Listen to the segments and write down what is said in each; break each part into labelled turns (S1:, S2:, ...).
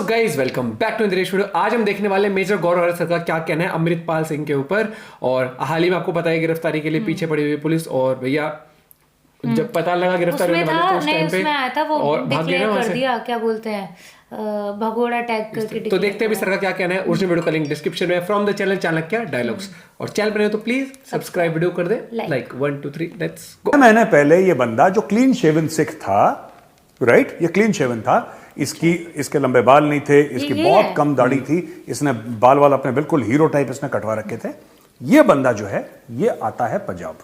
S1: What's up guys, welcome back to Indresh video. आज हम देखने वाले मेजर गौरव हरसर का क्या कहना है अमृतपाल सिंह के ऊपर। और हाल ही में आपको पता है गिरफ्तारी के लिए पीछे पड़ी हुई पुलिस, और भैया जब पता लगा गिरफ्तारी होने वाली तो उस टाइम पे
S2: उसमें आया था वो
S1: और भाग गए ना वहां
S2: कर
S1: से।
S2: दिया, क्या बोलते हैं, भगोड़ा टैग करके
S1: तो देखते हैं सर का क्या कहना है। ओरिजिनल वीडियो का लिंक डिस्क्रिप्शन में from the channel Chanakya dialogues. और चैनल पर तो प्लीज सब्सक्राइब वीडियो कर दे, लाइक 1 2 3 लेट्स गो।
S3: महीने पहले ये बंदा जो क्लीन शेवन सिख था, राइट, ये क्लीन शेवन था, इसके लंबे बाल नहीं थे, इसकी बहुत कम दाढ़ी थी, इसने बाल वाल अपने बिल्कुल हीरो टाइप इसने कटवा रखे थे। ये बंदा जो है ये आता है पंजाब,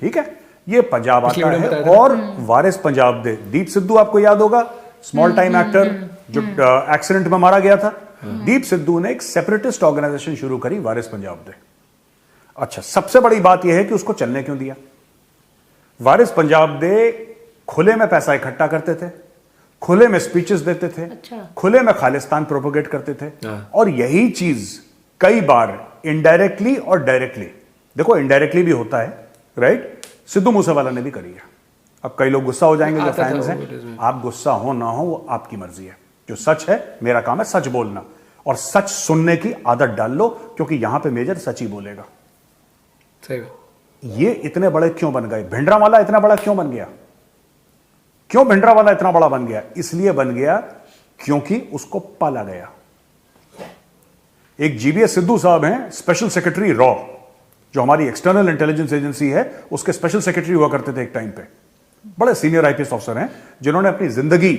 S3: ठीक है, ये पंजाब आता है और वारिस पंजाब दे दीप सिद्धू आपको याद होगा, स्मॉल टाइम एक्टर जो एक्सीडेंट में मारा गया था। दीप सिद्धू ने एक सेपरेटिस्ट ऑर्गेनाइजेशन शुरू करी, वारिस पंजाब दे। अच्छा, सबसे बड़ी बात यह है कि उसको चलने क्यों दिया। वारिस पंजाब दे खुले में पैसा इकट्ठा करते थे, खुले में स्पीचेस देते थे, खुले में खालिस्तान प्रोपोगेट करते थे। और यही चीज कई बार इनडायरेक्टली और डायरेक्टली, देखो इनडायरेक्टली भी होता है, राइट, सिद्धू मूसेवाला ने भी करी है। अब कई लोग गुस्सा हो जाएंगे जो फैंस हैं, आप गुस्सा हो ना हो वो आपकी मर्जी है। जो सच है, मेरा काम है सच बोलना, और सच सुनने की आदत डाल लो, क्योंकि यहां पे मेजर सच ही बोलेगा। ये इतने बड़े क्यों बन गए, भिंडरावाला इतना बड़ा क्यों बन गया, क्यों भिंडरावाला इतना बड़ा बन गया? इसलिए बन गया क्योंकि उसको पाला गया। एक जीबीएस सिद्धू साहब हैं स्पेशल सेक्रेटरी रॉ, जो हमारी एक्सटर्नल इंटेलिजेंस एजेंसी है, उसके स्पेशल सेक्रेटरी हुआ करते थे एक टाइम पे। बड़े सीनियर आईपीएस ऑफिसर हैं जिन्होंने अपनी जिंदगी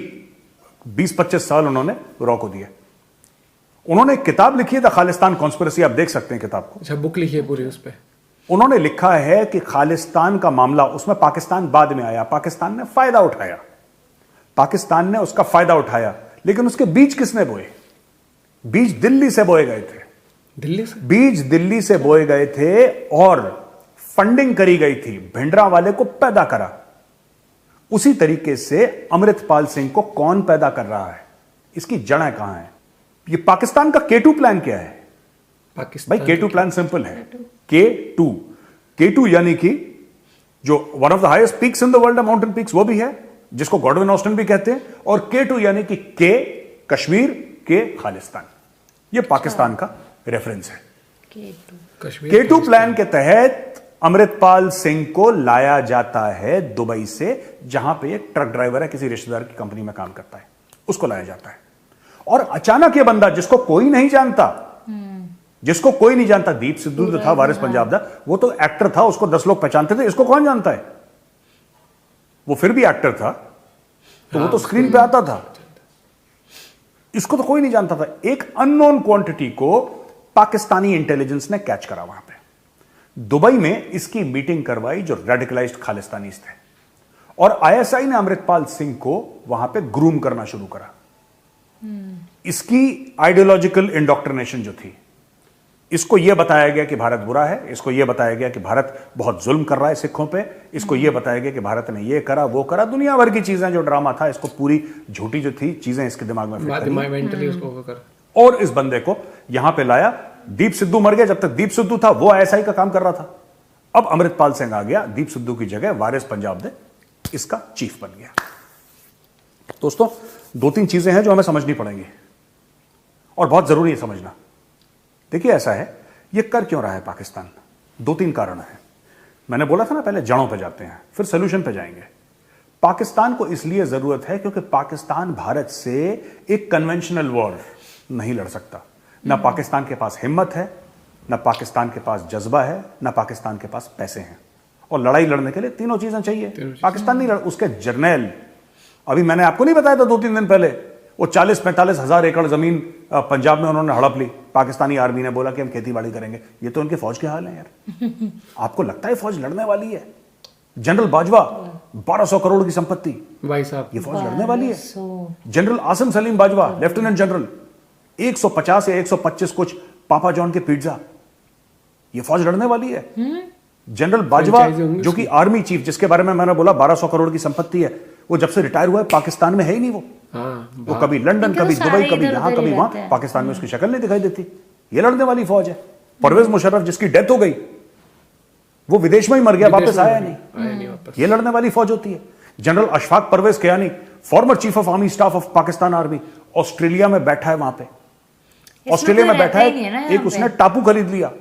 S3: 20-25 साल उन्होंने रॉ को दिए। उन्होंने एक किताब लिखी है द खालिस्तान कॉन्स्पिरेसी, आप देख सकते हैं किताब को।
S1: अच्छा, बुक लिखी है पूरी उस पे।
S3: उन्होंने लिखा है कि खालिस्तान का मामला, उसमें पाकिस्तान बाद में आया, पाकिस्तान ने फायदा उठाया, पाकिस्तान ने उसका फायदा उठाया, लेकिन उसके बीज किसने बोए? बीज दिल्ली से बोए गए थे,
S1: दिल्ली से
S3: बीज दिल्ली से बोए गए थे और फंडिंग करी गई थी, भिंडरावाले को पैदा करा। उसी तरीके से अमृतपाल सिंह को कौन पैदा कर रहा है, इसकी जड़ें कहां हैं? ये पाकिस्तान का K2 प्लान क्या है भाई? K2 प्लान सिंपल है, K2 यानी कि जो one of the highest peaks in the world है, माउंटेन पीक्स, वो भी है, जिसको गॉडविन ऑस्टिन भी कहते हैं। और K2 यानी कि K कश्मीर, K खालिस्तान, ये पाकिस्तान का रेफरेंस है। K2 प्लान के तहत अमृतपाल सिंह को लाया जाता है दुबई से, जहां पे एक ट्रक ड्राइवर है, किसी रिश्तेदार की कंपनी में काम करता है, उसको लाया जाता है। और अचानक ये बंदा, जिसको कोई नहीं जानता, जिसको कोई नहीं जानता, दीप सिद्धू जो था वारिस पंजाब दा, वो तो एक्टर था, उसको 10 लोग पहचानते थे, इसको कौन जानता है? वो फिर भी एक्टर था, तो वो तो स्क्रीन पे आता था, इसको तो कोई नहीं जानता था। एक अननोन क्वांटिटी को पाकिस्तानी इंटेलिजेंस ने कैच करा वहां पे, दुबई में इसकी मीटिंग करवाई जो रेडिकलाइज्ड खालिस्तानीज थे, और आईएसआई ने अमृतपाल सिंह को वहां पे ग्रूम करना शुरू करा। इसकी आइडियोलॉजिकल इंडोक्ट्रिनेशन जो थी, इसको यह बताया गया कि भारत बुरा है, इसको यह बताया गया कि भारत बहुत जुल्म कर रहा है सिखों पे, इसको यह बताया गया कि भारत ने यह करा वो करा, दुनिया भर की चीजें, जो ड्रामा था, इसको पूरी झूठी जो थी चीजें इसके दिमाग में फिट करी। और इस बंदे को यहां पे लाया। दीप सिद्धू मर गया, जब तक दीप सिद्धू था वो आईएसआई का काम कर रहा था। अब अमृतपाल सिंह आ गया, दीप सिद्धू की जगह वारिस पंजाब दे इसका चीफ बन गया। दोस्तों, 2-3 चीजें हैं जो हमें समझनी पड़ेंगी और बहुत जरूरी है समझना। देखिए, ऐसा है, ये कर क्यों रहा है पाकिस्तान? 2-3 कारण है। मैंने बोला था ना, पहले जड़ों पे जाते हैं, फिर सोल्यूशन पे जाएंगे। पाकिस्तान को इसलिए जरूरत है क्योंकि पाकिस्तान भारत से एक कन्वेंशनल वॉर नहीं लड़ सकता। ना पाकिस्तान के पास हिम्मत है, ना पाकिस्तान के पास जज्बा है, ना पाकिस्तान के पास पैसे हैं। और लड़ाई लड़ने के लिए तीनों चीजें चाहिए। पाकिस्तान नहीं लड़, उसके जर्नैल, अभी मैंने आपको नहीं बताया था 2-3 दिन पहले, वो 40-45 हजार एकड़ जमीन पंजाब में उन्होंने हड़प ली। पाकिस्तानी आर्मी ने बोला कि हम खेतीबाड़ी करेंगे। ये तो उनकी फौज के हाल है यार। आपको लगता है फौज लड़ने वाली है? जनरल बाजवा, 1200 करोड़ की संपत्ति, भाई साहब, ये फौज लड़ने वाली है? General Asim Salim Bajwa, lieutenant general, 150 या 125 कुछ पापा जॉन के पिज्जा, ये फौज लड़ने वाली है? जनरल बाजवा, जो कि आर्मी चीफ, जिसके बारे में मैंने बोला 1200 करोड़ की संपत्ति है, वो जब से रिटायर हुआ है पाकिस्तान में है ही नहीं। वो कभी लंदन, कभी दुबई, कभी यहां, कभी वहां, पाकिस्तान में उसकी शक्ल नहीं दिखाई देती। ये लड़ने वाली फौज है। परवेज मुशर्रफ, जिसकी डेथ हो गई, वो विदेश में ही मर गया, वापस आया नहीं। ये लड़ने वाली फौज होती है। General Ashfaq Parvez Kayani, former chief of army staff of Pakistan army, Australia में बैठा है वहां पे,
S2: इसमें
S3: ऑस्ट्रेलिया
S2: कोई
S3: में बैठा
S2: रहता ही नहीं है ना
S3: है,
S2: यहाँ
S3: एक उसने
S2: पे।
S3: टापू खरीद लिया,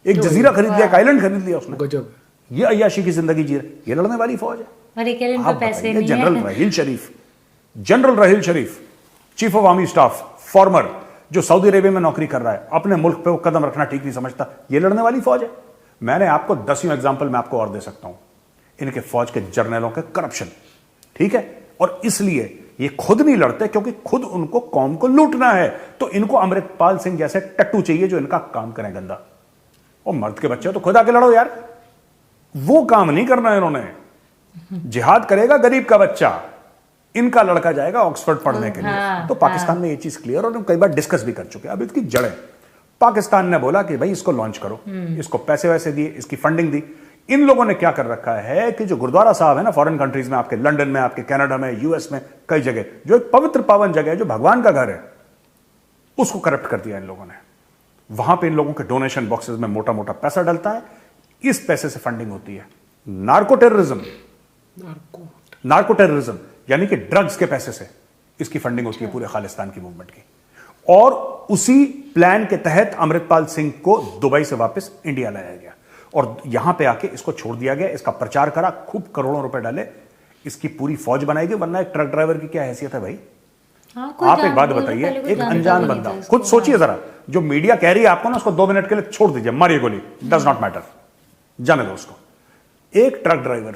S3: एक जजीरा खरीद लिया, एक आइलैंड खरीद लिया उसने,
S1: गजब।
S3: ये अय्याशी की जिंदगी जी रहे, ये लड़ने वाली फौज है।
S2: और एक इन
S3: आप
S2: पे पैसे
S3: बताइए,
S2: नहीं
S3: जनरल
S2: है।
S3: Raheel Sharif, general Raheel Sharif, chief of army staff former, जो सऊदी अरेबिया में नौकरी कर रहा है, अपने मुल्क पे वो कदम रखना ठीक नहीं समझता, ये लड़ने वाली फौज है। मैंने आपको 10 एग्जाम्पल मैं आपको और दे सकता हूं इनके फौज के जर्नलों के करप्शन, ठीक है। और इसलिए ये खुद नहीं लड़ते, क्योंकि खुद उनको कौम को लूटना है, तो इनको अमृतपाल सिंह जैसे टट्टू चाहिए जो इनका काम करें गंदा। और मर्द के बच्चे हो तो खुद आके लड़ो यार, वो काम नहीं करना है इन्होंने। जिहाद करेगा गरीब का बच्चा, इनका लड़का जाएगा ऑक्सफोर्ड पढ़ने के लिए।
S2: हाँ,
S3: तो पाकिस्तान में ये चीज क्लियर, और हम कई बार डिस्कस भी कर चुके हैं। अब इसकी जड़ें, पाकिस्तान ने बोला कि भाई इसको लॉन्च करो, इसको पैसे वैसे दिए, इसकी फंडिंग दी। इन लोगों ने क्या कर रखा है कि जो गुरुद्वारा साहब है ना फॉरेन कंट्रीज में, आपके लंदन में, आपके कनाडा में, यूएस में, कई जगह, जो एक पवित्र पावन जगह है, जो भगवान का घर है, उसको करप्ट कर दिया इन लोगों ने। वहां पे इन लोगों के डोनेशन बॉक्सेस में मोटा मोटा पैसा डलता है, इस पैसे से फंडिंग होती है। नार्को टेररिज्म यानी कि ड्रग्स के पैसे से इसकी फंडिंग होती है पूरे खालिस्तान की मूवमेंट की। और उसी प्लान के तहत अमृतपाल सिंह को दुबई से वापस इंडिया लाया गया और यहां पे आके इसको छोड़ दिया गया, इसका प्रचार करा, खूब करोड़ों रुपए डाले, इसकी पूरी फौज बनाई गई। वरना एक ट्रक ड्राइवर की क्या हैसियत है भाई?
S2: हाँ, कोई
S3: आप एक
S2: जान-
S3: बात
S2: वो तो
S3: बताइए,
S2: पहले कोई
S3: एक
S2: जानता
S3: अनजान
S2: भी नहीं
S3: बंदा,
S2: था इसको।
S3: खुद सोचिए जरा, जो मीडिया कह रही है आपको ना, उसको 2 मिनट के लिए छोड़ दीजिए, मारिए गोली, डज नॉट मैटर, जाने दो उसको। एक ट्रक ड्राइवर,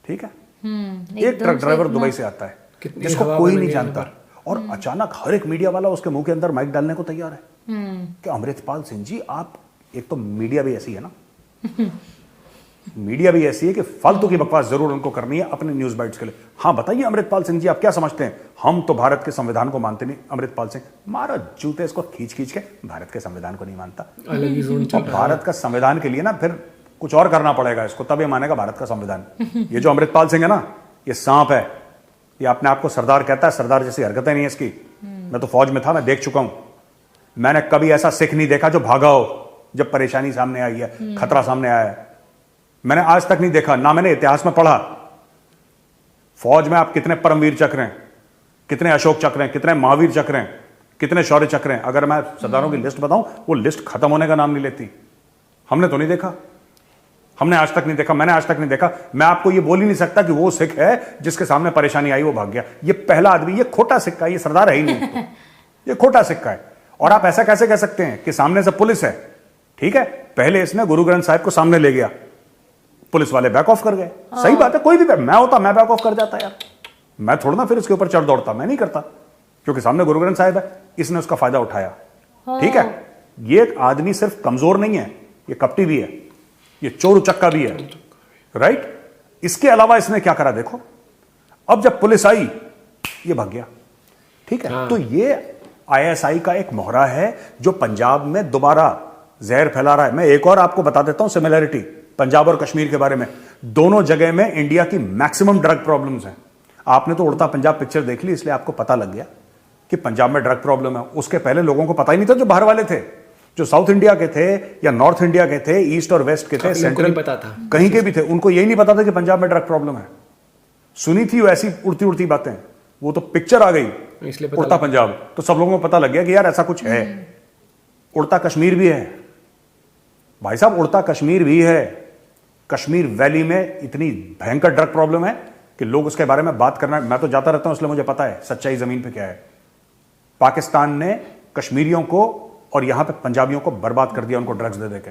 S3: ठीक है, एक
S2: एकदम
S3: ट्रक
S2: से
S3: ड्राइवर
S2: इतना-
S3: दुबई से आता है,
S1: कितनी
S3: जिसको
S1: हवा
S3: कोई
S1: बन
S3: नहीं
S1: गई
S3: जानता, और अचानक हर एक मीडिया वाला उसके मुंह के अंदर माइक डालने को तैयार है कि अमृतपाल सिंह जी, आप, एक तो मीडिया भी ऐसी है ना, मीडिया भी ऐसी है कि फालतू की बकवास जरूर उनको करनी है अपने न्यूज बाइट्स के लिए। हाँ बताइए अमृतपाल सिंह जी, आप क्या समझते हैं? हम तो भारत के संविधान को मानते नहीं। अमृतपाल सिंह, मारो जूते इसको खींच खींच के, भारत के संविधान को नहीं मानता।
S1: अलग ही जोन चल
S3: और भारत का संविधान के लिए ना फिर कुछ और करना पड़ेगा इसको, तब ये मानेगा भारत का संविधान। ये जो अमृतपाल सिंह है ना, ये सांप है, ये अपने आप को सरदार कहता है, सरदार जैसी हरकतें नहीं है इसकी। मैं तो फौज में था, मैं देख चुका हूं, मैंने कभी ऐसा सिख नहीं देखा जो भागा हो जब परेशानी सामने आई है, खतरा सामने आया है। मैंने आज तक नहीं देखा, ना मैंने इतिहास में पढ़ा। फौज में आप कितने परमवीर चक्र हैं, कितने अशोक चक्र हैं, कितने महावीर चक्र हैं, कितने शौर्य चक्र हैं, अगर मैं सरदारों की लिस्ट बताऊं, वो लिस्ट खत्म होने का नाम नहीं लेती। हमने तो नहीं देखा, हमने आज तक नहीं देखा, मैंने आज तक नहीं देखा। मैं आपको ये बोल ही नहीं सकता कि वो सिख है जिसके सामने परेशानी आई वो भाग गया। ये पहला आदमी, ये खोटा सिक्का, ये सरदार है ही नहीं तो। ये खोटा सिक्का है। और आप ऐसा कैसे कह सकते हैं कि सामने से पुलिस है, ठीक है, पहले इसने गुरु ग्रंथ साहिब को सामने ले गया, पुलिस वाले बैक ऑफ कर गए। सही बात है, कोई भी मैं होता मैं बैक ऑफ कर जाता यार, मैं थोड़ा ना फिर इसके ऊपर चढ़ दौड़ता, मैं नहीं करता, क्योंकि सामने गुरु ग्रंथ साहिब है, इसने उसका फायदा उठाया। ठीक है, ये आदमी सिर्फ कमजोर नहीं है, ये कपटी भी है, ये चोर उचक्का भी है, राइट। इसके अलावा इसने क्या करा देखो, अब जब पुलिस आई ये भाग गया, ठीक है। तो ये आईएसआई का एक मोहरा है जो पंजाब में दोबारा जहर फैला रहा है। मैं एक और आपको बता देता हूं सिमिलरिटी पंजाब और कश्मीर के बारे में। दोनों जगह में इंडिया की मैक्सिमम ड्रग प्रॉब्लम्स हैं। आपने तो उड़ता पंजाब पिक्चर देख ली, इसलिए आपको पता लग गया कि पंजाब में ड्रग प्रॉब्लम है। उसके पहले लोगों को पता ही नहीं था, जो बाहर वाले थे, जो साउथ इंडिया के थे या नॉर्थ इंडिया के थे, ईस्ट और वेस्ट के थे, सेंट्रल
S1: पता था,
S3: कहीं के भी थे, उनको यही नहीं पता था कि पंजाब में ड्रग प्रॉब्लम है। सुनी थी ऐसी उड़ती उड़ती बातें, वो तो पिक्चर आ गई
S1: इसलिए
S3: उड़ता पंजाब, तो सब लोगों को पता लग गया कि यार ऐसा कुछ है। उड़ता कश्मीर भी है भाई साहब, उड़ता कश्मीर भी है। कश्मीर वैली में इतनी भयंकर ड्रग प्रॉब्लम है कि लोग उसके बारे में बात करना, मैं तो जाता रहता हूं इसलिए मुझे पता है सच्चाई जमीन पे क्या है। पाकिस्तान ने कश्मीरियों को और यहां पे पंजाबियों को बर्बाद कर दिया, उनको ड्रग्स दे देके।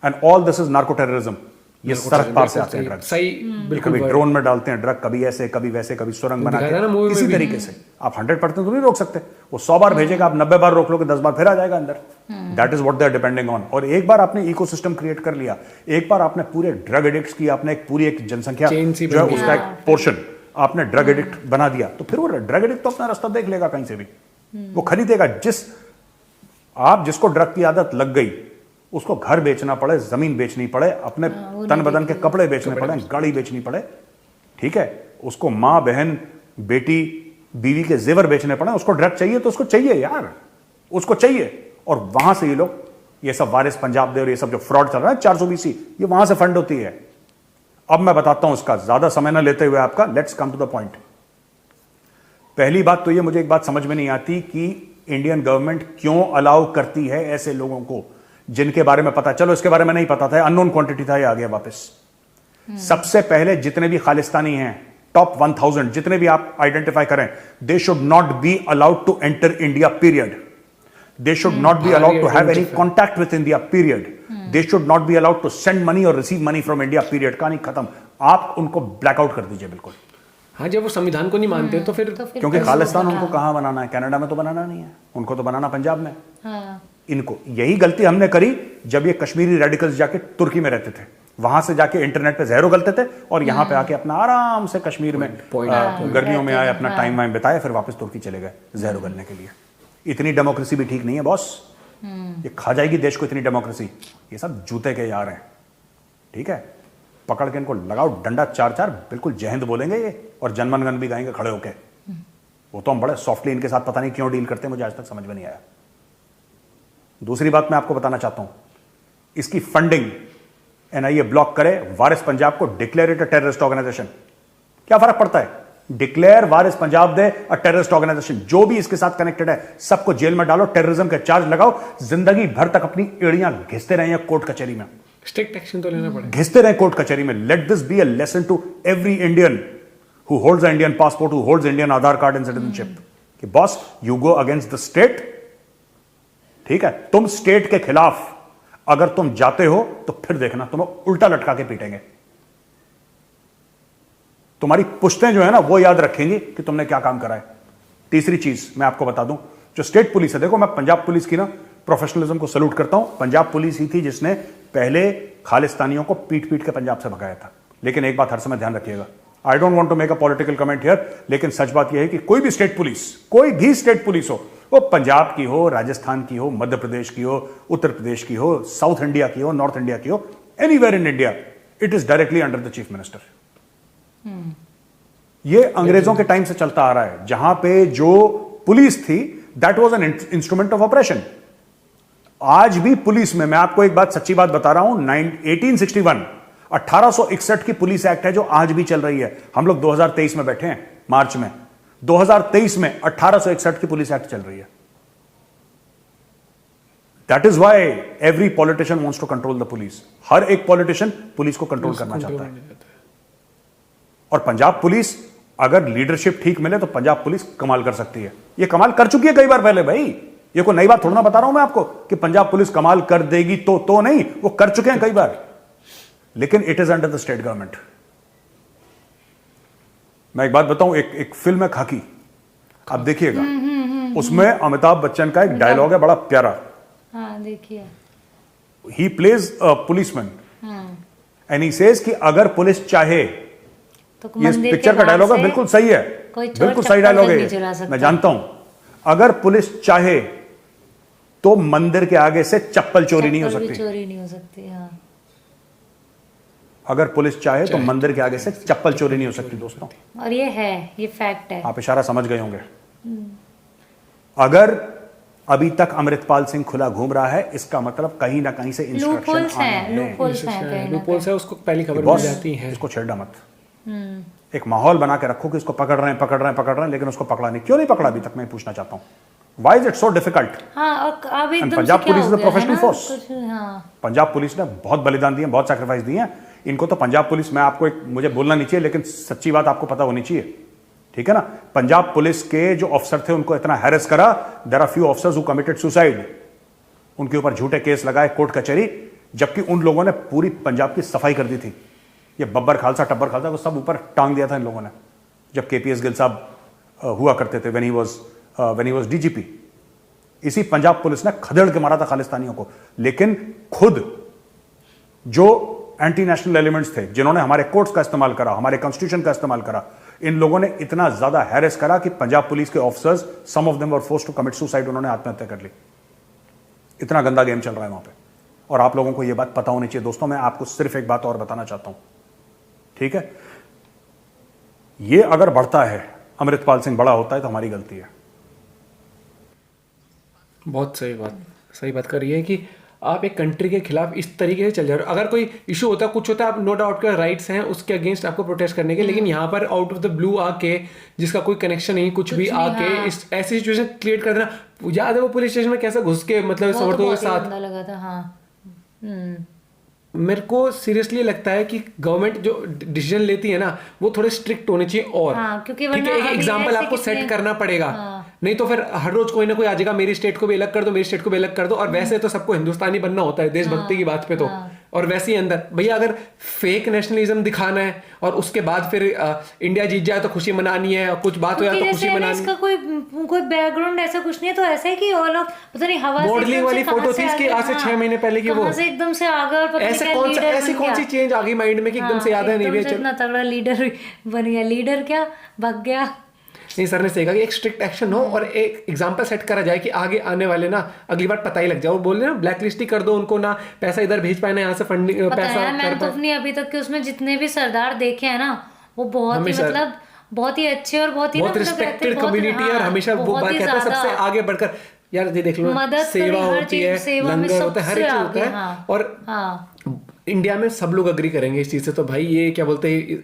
S3: And all this is narco terrorism. ये सरहद पार से आते हैं ड्रग्स,
S1: सही, बिल्कुल
S3: कभी ड्रोन में डालते हैं ड्रग, कभी ऐसे कभी वैसे, कभी सुरंग बना
S1: दिखाया था ना
S3: के,
S1: movie में
S3: इसी
S1: भी।
S3: तरीके से। आप 100% तो नहीं रोक सकते, वो 100 बार भेजेगा, आप 90 बार रोक लोगे, 10 बार फिर आ जाएगा अंदर। That is what they are depending on. और एक बार आपने इकोसिस्टम क्रिएट कर लिया, एक बार आपने पूरे ड्रग एडिक्ट्स की, आपने एक पूरी एक जनसंख्या
S1: Chain सी
S3: जो है
S1: बन गई।
S3: उसका एक पोर्शन आपने ड्रग एडिक्ट बना दिया, तो फिर वो ड्रग एडिक्ट तो अपना रास्ता देख लेगा कहीं से भी, वो खरीदेगा। जिसको ड्रग की आदत लग गई, उसको घर बेचना पड़े, जमीन बेचनी पड़े, अपने तन बदन के कपड़े बेचने पड़े, गाड़ी बेचनी पड़े, ठीक है, उसको मां बहन बेटी बीवी के जेवर बेचने पड़े, उसको ड्रग चाहिए तो उसको चाहिए यार, उसको चाहिए। और वहां से ये लोग, ये सब वारिस पंजाब दे और ये सब जो फ्रॉड चल रहा है 420, ये वहां से फंड होती है। अब मैं बताता हूं इसका, ज्यादा समय ना लेते हुए आपका, let's come to the point. पहली बात तो ये मुझे एक बात समझ में नहीं आती कि इंडियन गवर्नमेंट क्यों अलाउ करती है ऐसे लोगों को जिनके बारे में पता, चलो इसके बारे में नहीं पता था, अननोन क्वांटिटी था, ये आ गया वापस। सबसे पहले जितने भी खालिस्तानी हैं, टॉप 1000 जितने भी आप आइडेंटिफाई करें, they should not be allowed to enter India period. They should not be allowed to have any contact with India, period. They should not be allowed to send money or receive money from India, period. कहानी खत्म। आप उनको blackout कर दीजिए बिल्कुल।
S1: हाँ, जब वो संविधान को नहीं मानते तो फिर
S3: क्योंकि खालिस्तान उनको कहाँ बनाना है? कनाडा में तो बनाना नहीं है, उनको तो बनाना पंजाब में।
S2: हाँ।
S3: इनको यही गलती हमने करी जब ये कश्मीरी रेडिकल्स जाके तुर्की में रहते थे, वहां से जाके इंटरनेट पे जहर उगलते थे और यहाँ पे आके अपना आराम से कश्मीर में गर्मियों में आए, अपना टाइम वाइम बिताए, फिर वापस तुर्की चले गए जहर उगलने के लिए। इतनी डेमोक्रेसी भी ठीक नहीं है बॉस, ये खा जाएगी देश को इतनी डेमोक्रेसी। ये सब जूते के यार हैं, ठीक है? पकड़ के इनको लगाओ डंडा 4-4, बिल्कुल जय हिंद बोलेंगे ये और जनमन गन भी गाएंगे खड़े होके। वो तो हम बड़े सॉफ्टली इनके साथ पता नहीं क्यों डील करते हैं, मुझे आज तक समझ में नहीं आया। दूसरी बात मैं आपको बताना चाहता हूं, इसकी फंडिंग एनआईए ब्लॉक करे, वारिस पंजाब को declare it a terrorist organisation. क्या फर्क पड़ता है? Declare Waris Punjab they a terrorist organisation. जो भी इसके साथ कनेक्टेड है सबको जेल में डालो, टेररिज्म के चार्ज लगाओ, जिंदगी भर तक अपनी एड़ियां घिसते रहे कोर्ट कचहरी में।
S1: स्ट्रिक्ट एक्शन तो लेना पड़ेगा,
S3: घिसते रहे कोर्ट कचहरी में। Let this be a lesson to every Indian who holds a Indian passport, who holds Indian Aadhaar card and citizenship, कि boss you go against the state, ठीक है? तुम स्टेट के खिलाफ अगर तुम जाते हो तो फिर देखना तुम्हें उल्टा लटका के पीटेंगे। तुम्हारी पुश्तें जो है ना वो याद रखेंगी कि तुमने क्या काम करा है। तीसरी चीज मैं आपको बता दूं, जो स्टेट पुलिस है, देखो मैं पंजाब पुलिस की ना प्रोफेशनलिज्म को सैल्यूट करता हूं। पंजाब पुलिस ही थी जिसने पहले खालिस्तानियों को पीट पीट के पंजाब से भगाया था। लेकिन एक बात हर समय ध्यान रखिएगा, I don't want to make a political comment here, लेकिन सच बात यह है कि कोई भी स्टेट पुलिस, कोई भी स्टेट पुलिस हो, वो पंजाब की हो, राजस्थान की हो, मध्य प्रदेश की हो, उत्तर प्रदेश की हो, साउथ इंडिया की हो, नॉर्थ इंडिया की हो, anywhere in India, it is directly under the chief minister. ये अंग्रेजों के टाइम से चलता आ रहा है, जहां पे जो पुलिस थी that was an instrument of operation. आज भी पुलिस में, मैं आपको एक बात, सच्ची बात बता रहा हूं, 1861 1861 की पुलिस एक्ट है जो आज भी चल रही है। हम लोग 2023 में बैठे हैं, मार्च में 2023 में 1861 की पुलिस एक्ट चल रही है। That is why every politician wants to control the police. हर एक पॉलिटिशियन पुलिस को कंट्रोल करना चाहता है। और पंजाब पुलिस अगर लीडरशिप ठीक मिले तो पंजाब पुलिस कमाल कर सकती है। ये कमाल कर चुकी है कई बार पहले भाई, ये कोई नई बात थोड़ा ना बता रहा हूं मैं आपको कि पंजाब पुलिस कमाल कर देगी तो नहीं, वो कर चुके हैं कई बार। लेकिन it is under the state government. मैं एक बात बताऊं, एक फिल्म है खाकी, आप देखिएगा, उसमें अमिताभ बच्चन का एक डायलॉग है बड़ा प्यारा।
S2: हाँ, देखिए,
S3: he plays a policeman and he says कि अगर पुलिस चाहे,
S2: तो
S3: ये
S2: मंदिर
S3: पिक्चर
S2: के
S3: का डायलॉग है,
S2: बाहर से
S3: बिल्कुल सही है,
S2: कोई चोर
S3: बिल्कुल सही
S2: चप्पल
S3: डायलॉग
S2: नहीं चुरा
S3: है,
S2: सकता।
S3: मैं जानता हूं। अगर पुलिस चाहे तो मंदिर के आगे से चप्पल चोरी नहीं हो
S2: चप्पल भी
S3: सकती।
S2: चोरी नहीं हो सकती। हाँ,
S3: अगर पुलिस चाहे तो मंदिर के आगे से चप्पल चोरी नहीं हो सकती दोस्तों।
S2: और ये फैक्ट है।
S3: आप इशारा समझ गए होंगे। अगर अभी तक अमृतपाल सिंह खुला घूम रहा है, इसका मतलब कहीं ना कहीं से इंस्ट्रक्शन
S2: लूपहोल्स
S3: आए
S2: हैं,
S3: हैं।
S2: लूपहोल्स हैं कहीं ना
S1: लूपहोल्स है, उसको पहली खबर मिल
S3: बॉस
S1: जाती है।
S3: इसको छेड़ना मत। एक माहौल बना के रखो कि इसको पकड़ रहे हैं, लेकिन उसको पकड़ा नहीं। क्यों नहीं पकड़ा अभी तक, मैं पूछना चाहता हूं। Why is it so difficult?
S2: हाँ, और अब एकदम से
S3: पंजाब
S2: क्या
S3: पुलिस
S2: हो
S3: is a
S2: गया है
S3: professional
S2: ना,
S3: force.
S2: कुछ, हाँ,
S3: पंजाब पुलिस ने बहुत बलिदान दिए, बहुत सैक्रिफाइस दिए हैं। इनको तो पंजाब पुलिस, मैं आपको एक, मुझे बोलना नहीं चाहिए लेकिन सच्ची बात आपको पता होनी चाहिए, ठीक है ना? पंजाब पुलिस के जो अफसर थे उनको इतना हैरेस करा, there are few officers who committed suicide. उनके ऊपर झूठे केस लगाए कोर्ट कचहरी, जबकि उन लोगों ने पूरी पंजाब की सफाई कर दी थी। ये बब्बर खालसा, टब्बर खालसा को सब ऊपर टांग दिया था इन लोगों ने, जब केपीएस गिल साहब हुआ करते थे, व्हेन ही वाज डीजीपी। इसी पंजाब पुलिस ने खदेड़ के मारा था खालिस्तानियों को। लेकिन खुद जो एंटी नेशनल एलिमेंट्स थे, जिन्होंने हमारे कोर्ट्स का इस्तेमाल करा, हमारे कॉन्स्टिट्यूशन का इस्तेमाल करा, इन लोगों ने इतना ज्यादा हैरेस करा कि पंजाब पुलिस के officers, some of them were forced to commit suicide, उन्होंने आत्महत्या कर ली। इतना गंदा गेम चल रहा है वहां पे, और आप लोगों को यह बात पता होनी चाहिए दोस्तों। मैं आपको सिर्फ एक बात और बताना चाहता हूं, ठीक है? ये अगर बढ़ता है, अमृतपाल सिंह बड़ा होता है, तो हमारी गलती है।
S1: बहुत सही बात कर रही है कि आप एक कंट्री के खिलाफ इस तरीके से चल जा रहे हो। अगर कोई इशू होता है, कुछ होता है, आप नो डाउट के राइट्स हैं उसके अगेंस्ट आपको प्रोटेस्ट करने के, लेकिन यहाँ पर आउट ऑफ द ब्लू आके, जिसका कोई कनेक्शन नहीं, कुछ भी आके इस ऐसी सिचुएशन क्रिएट कर देना। याद है वो पुलिस स्टेशन में कैसे घुस के मतलब समर्थकों के साथ
S2: लगा था। हाँ
S1: मेरे को सीरियसली लगता है कि गवर्नमेंट जो डिसीजन लेती है ना वो थोड़े स्ट्रिक्ट होने चाहिए। और
S2: क्योंकि
S1: ठीक है, एक एग्जांपल आपको सेट करना पड़ेगा। नहीं तो फिर हर रोज कोई ना कोई आ जाएगा, मेरी स्टेट को भी अलग कर दो, मेरी स्टेट को भी अलग कर दो। और वैसे तो सबको हिंदुस्तानी बनना होता है देशभक्ति की बात पे तो। और वैसे ही अंदर भैया अगर फेक नेशनलिज्म दिखाना है और उसके बाद फिर इंडिया जीत जाए तो खुशी मनानी है, और कुछ बात हो जाए तो खुशी मनानी है।
S2: इसका कोई बैकग्राउंड ऐसा कुछ नहीं है, तो ऐसा है कि ऑल ऑफ पता नहीं हवा से
S1: मॉडलिंग वाली फोटो थी इसकी आज से 6 महीने पहले की, वो
S2: से एकदम से आ गया। और पता नहीं
S1: ऐसे
S2: क्या
S1: ऐसी कौन सी चेंज आ गई माइंड में कि एकदम से याद है नहीं भैया
S2: इतना तगड़ा लीडर बन गया। लीडर क्या भाग गया।
S1: नहीं, सर ने सही कहा कि एक स्ट्रिक्ट एक्शन हो और एक एग्जांपल सेट करा जाए कि आगे आने वाले ना अगली बार पता ही लग जाए। वो बोल रहे ना ब्लैक लिस्ट ही कर दो उनको, ना पैसा इधर भेज पाए ना यहाँ से फंडिंग पैसा।
S2: मैं तो अपनी अभी तक के उसमें जितने भी सरदार देखे हैं ना वो बहुत ही मतलब बहुत ही अच्छे और बहुत ही
S1: रिस्पेक्टेड कम्युनिटी है। और हमेशा वो बात कहते हैं सबसे आगे बढ़कर। यार ये देख लो, सेवा होती है, लंगर होता है, हर एक चीज होता है। और इंडिया में सब लोग अग्री करेंगे इस चीज से। तो भाई ये क्या बोलते हैं,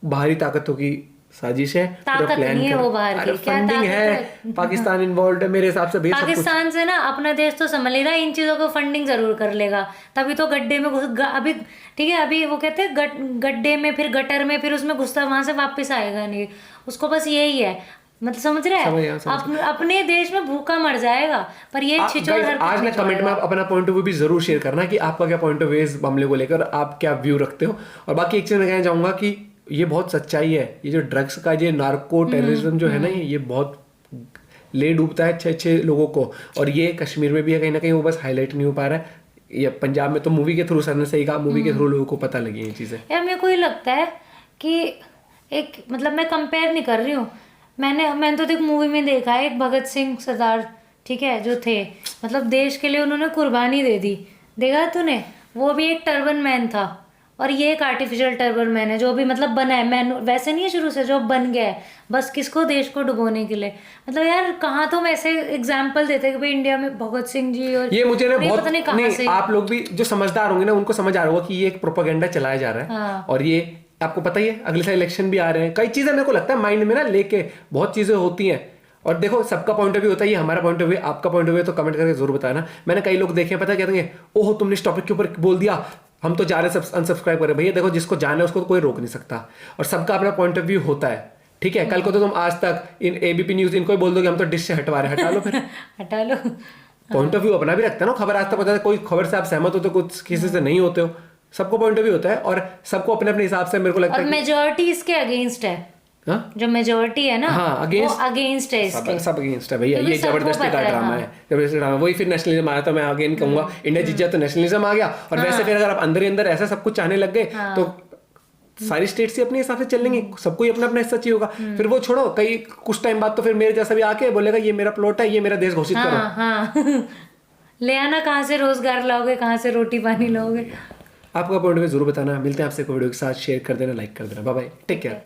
S1: बाहरी ताकतों की साजिश है, पूरा प्लान
S2: नहीं है वो बाहर की।
S1: फंडिंग है, पाकिस्तान इन्वॉल्व है मेरे हिसाब से।
S2: पाकिस्तान से ना अपना देश तो समझ ले रहा है, इन चीजों को फंडिंग जरूर कर लेगा, तभी तो गड्ढे में अभी ठीक है, अभी वो कहते हैं गड्ढे में फिर गटर में फिर उसमें घुसता, वहां से वापस आएगा नहीं। उसको बस यही है, मतलब समझ रहे हैं, अपने देश में भूखा मर जाएगा। पर ये छिछोर
S1: आज ना कमेंट में आप अपना पॉइंट ऑफ व्यू भी जरूर शेयर करना कि आपका क्या पॉइंट ऑफ व्यू इस मामले को लेकर, आप क्या व्यू रखते हो। और बाकी एक चीज मैं कहना चाहूंगा कि ये बहुत सच्चाई है, ये जो ड्रग्स का ये नार्को टेररिज्म जो है ना, ये बहुत ले डूबता है अच्छे लोगों को। और ये कश्मीर में भी है कहीं ना कहीं, वो बस हाईलाइट नहीं हो पा रहा है। ये पंजाब में तो मूवी के थ्रू, सर ने सही कहा, मूवी के थ्रू लोगों को पता लगी ये चीजें।
S2: यार मेरे को ये लगता है कि एक मतलब मैं कंपेयर नहीं कर रही हूँ, मैंने तो देख मूवी में देखा है एक भगत सिंह सरदार, ठीक है, जो थे मतलब देश के लिए उन्होंने कुर्बानी दे दी। देखा तूने, वो भी एक टर्बन मैन था और ये एक आर्टिफिशियल टर्बन मैन है जो भी मतलब बना है। मैन वैसे नहीं है शुरू से, जो बन गया है बस किसको, देश को डुबोने के लिए। मतलब यार कहाँ तुम ऐसे एग्जाम्पल देते कि भाई इंडिया में भगत सिंह जी और
S1: ये मुझे ना बहुत
S2: पता नहीं कहाँ से।
S1: आप लोग भी जो समझदार होंगे ना उनको समझ आ रहा होगा कि ये एक प्रोपेगेंडा चलाया जा रहा है। और ये आपको पता ही है अगले साल इलेक्शन भी आ रहे हैं, कई चीजें मेरे को लगता है माइंड में ना लेके बहुत चीजें होती हैं। और देखो सबका पॉइंट ऑफ व्यू होता है, ये हमारा पॉइंट ऑफ व्यू, आपका पॉइंट ऑफ व्यू, तो कमेंट करके जरूर बताना। मैंने कई लोग देखे पता कहते हैं ओहो तुमने इस टॉपिक के ऊपर बोल दिया, हम तो जा रहे अनसब्सक्राइब कर रहे। भैया देखो जिसको जाना है उसको तो कोई रोक नहीं सकता, और सबका अपना पॉइंट ऑफ व्यू होता है। ठीक है, कल को तो तुम आज तक इन एबीपी न्यूज इनको ही बोल दो कि हम तो डिश से हटवा रहे, हटा लो फिर
S2: हटा लो।
S1: पॉइंट ऑफ व्यू अपना भी रखता है ना। खबर आज तक पता है, कोई खबर से आप सहमत होते हो, कुछ किसी से नहीं होते हो, सबको पॉइंट ऑफ व्यू होता है और सबको अपने अपने हिसाब से मेरे को लगता है।
S2: और मेजॉरिटी इसके अगेंस्ट है। जो मेजॉरिटी है ना, अगेंस्ट है इसके,
S1: सब अगेंस्ट है भैया। ये जबरदस्ती का ड्रामा है, जबरदस्ती ड्रामा। वही फिर नेशनलिज्म आया, तो मैं अगेन कहूंगा इंडिया जीत जाए तो नेशनलिज्म आ गया। और वैसे फिर अगर आप अंदर ही अंदर ऐसा सब कुछ चाहने लग गए तो सारी स्टेट्स ही अपने हिसाब से चलेंगी, सबको ही अपना अपना हिस्सा चाहिए होगा। फिर वो छोड़ो, कई कुछ टाइम बाद तो फिर मेरे जैसा भी आके बोलेगा ये मेरा प्लॉट है, ये मेरा देश घोषित करो।
S2: ले आना, कहाँ से रोजगार लाओगे, कहाँ से रोटी पानी लाओगे।
S1: आपका पॉइंट ऑफ व्यू जरूर बताना। मिलते हैं आपसे कोई वीडियो के साथ, शेयर कर देना, लाइक कर देना। Bye bye, take care.